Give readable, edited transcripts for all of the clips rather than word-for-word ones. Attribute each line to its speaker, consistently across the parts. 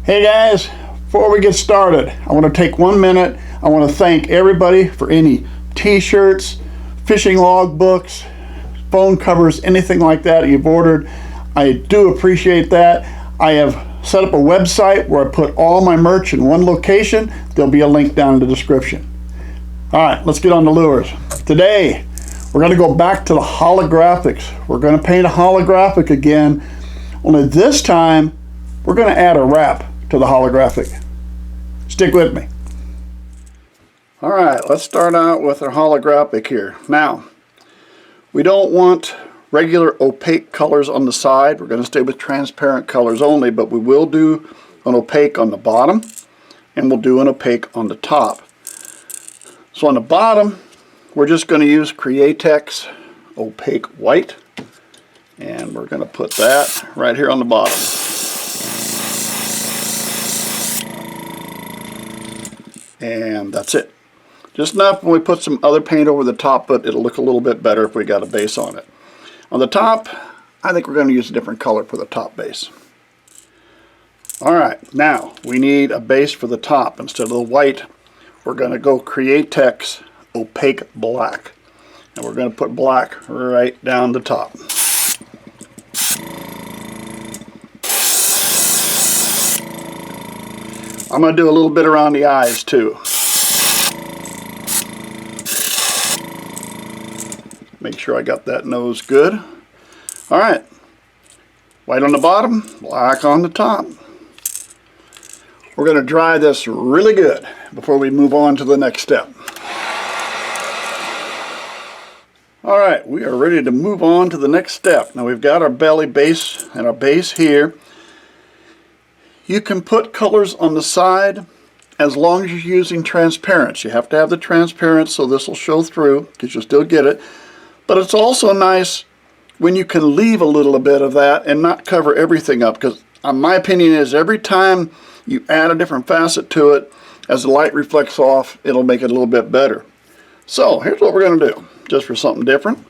Speaker 1: Hey guys, before we get started, I want to take 1 minute. I want to thank everybody for any t-shirts, fishing log books, phone covers, anything like that you've ordered. I do appreciate that. I have set up a website where I put all my merch in one location. There'll be a link down in the description. All right, let's get on the lures. Today, we're going to go back to the holographics. We're going to paint a holographic again, only this time we're going to add a wrap to the holographic. Stick with me. All right, let's start out with our holographic here. Now, we don't want regular opaque colors on the side. We're going to stay with transparent colors only, but we will do an opaque on the bottom and we'll do an opaque on the top. So on the bottom, we're just going to use Createx opaque white, and we're going to put that right here on the bottom. And that's it. Just enough when we put some other paint over the top, but it'll look a little bit better if we got a base on it. On the top, I think we're going to use a different color for the top base. Alright, now we need a base for the top. Instead of the white, we're going to go Createx opaque black. And we're going to put black right down the top. I'm going to do a little bit around the eyes too. Make sure I got that nose good. Alright, white on the bottom, black on the top. We're going to dry this really good before we move on to the next step. Alright, we are ready to move on to the next step. Now we've got our belly base and our base here. You can put colors on the side as long as you're using transparents. You have to have the transparent so this will show through, because you'll still get it. But it's also nice when you can leave a little bit of that and not cover everything up, because my opinion is every time you add a different facet to it, as the light reflects off, it'll make it a little bit better. So here's what we're going to do, just for something different.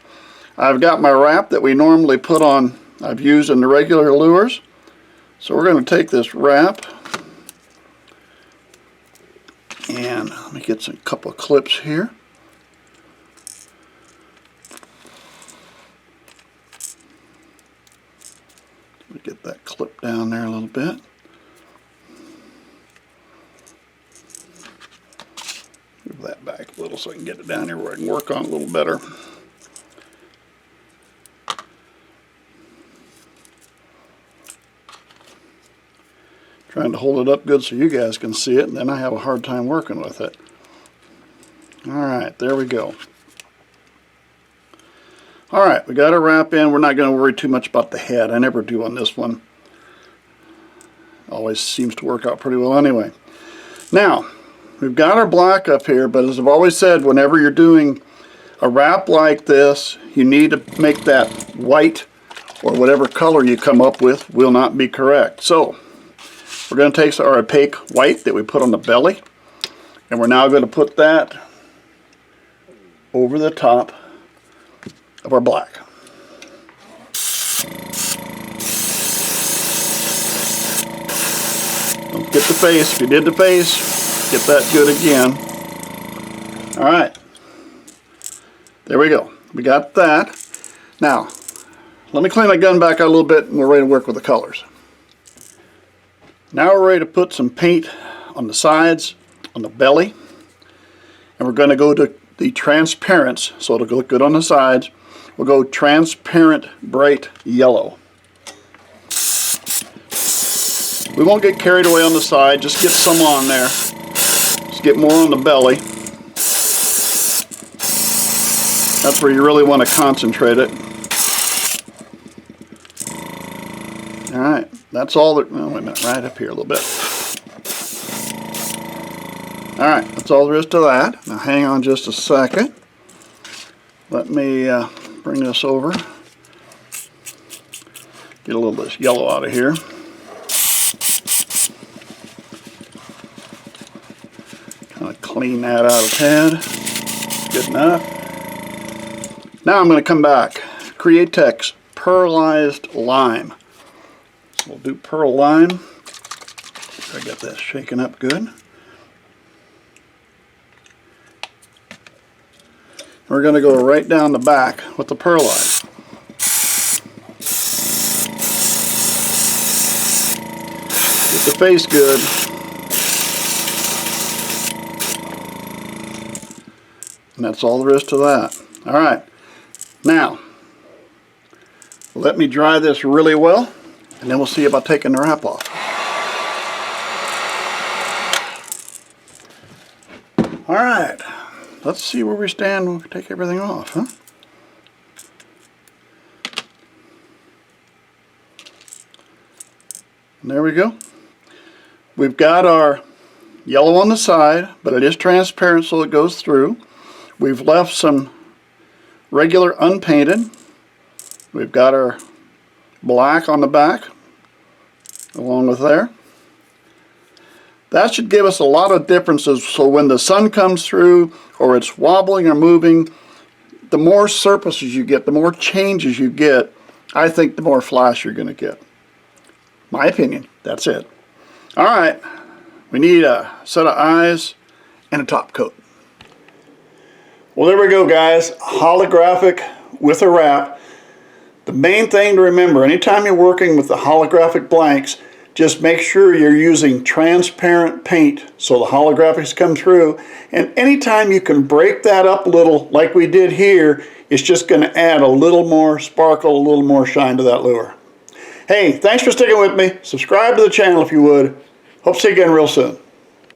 Speaker 1: I've got my wrap that we normally put on, I've used in the regular lures. So we're going to take this wrap, and let me get a couple of clips here. Let me get that clip down there a little bit. Move that back a little so I can get it down here where I can work on it a little better. Trying to hold it up good so you guys can see it, and then I have a hard time working with it. Alright, there we go. Alright, we got our wrap in. We're not going to worry too much about the head. I never do on this one. Always seems to work out pretty well anyway. Now, we've got our black up here, but as I've always said, whenever you're doing a wrap like this, you need to make that white, or whatever color you come up with will not be correct. So, we're going to take our opaque white that we put on the belly, and we're now going to put that over the top of our black. Don't get the face. If you did the face, get that good again. Alright, there we go. We got that. Now, let me clean my gun back out a little bit, and we're ready to work with the colors. Now we're ready to put some paint on the sides, on the belly, and we're going to go to the transparents, so it'll look good on the sides. We'll go transparent bright yellow. We won't get carried away on the side, just get some on there. Just get more on the belly. That's where you really want to concentrate it. Alright, that's all that, oh, wait a minute, right up here a little bit. Alright, that's all there is to that. Now hang on just a second. Let me bring this over. Get a little bit of yellow out of here. Kind of clean that out of the head. Good enough. Now I'm going to come back. Createx Pearlized Lime. We'll do Pearl Lime. I got that shaken up good. We're going to go right down the back with the perlite. Get the face good. And that's all there is to that. Alright, now let me dry this really well, and then we'll see about taking the wrap off. Alright, let's see where we stand when we take everything off, huh? And there we go. We've got our yellow on the side, but it is transparent so it goes through. We've left some regular unpainted. We've got our black on the back along with there. That should give us a lot of differences, so when the sun comes through or it's wobbling or moving, the more surfaces you get, the more changes you get, I think the more flash you're going to get. My opinion, that's it. Alright, we need a set of eyes and a top coat. Well, there we go, guys. Holographic with a wrap. The main thing to remember, anytime you're working with the holographic blanks, just make sure you're using transparent paint so the holographics come through. And anytime you can break that up a little, like we did here, it's just going to add a little more sparkle, a little more shine to that lure. Hey, thanks for sticking with me. Subscribe to the channel if you would. Hope to see you again real soon.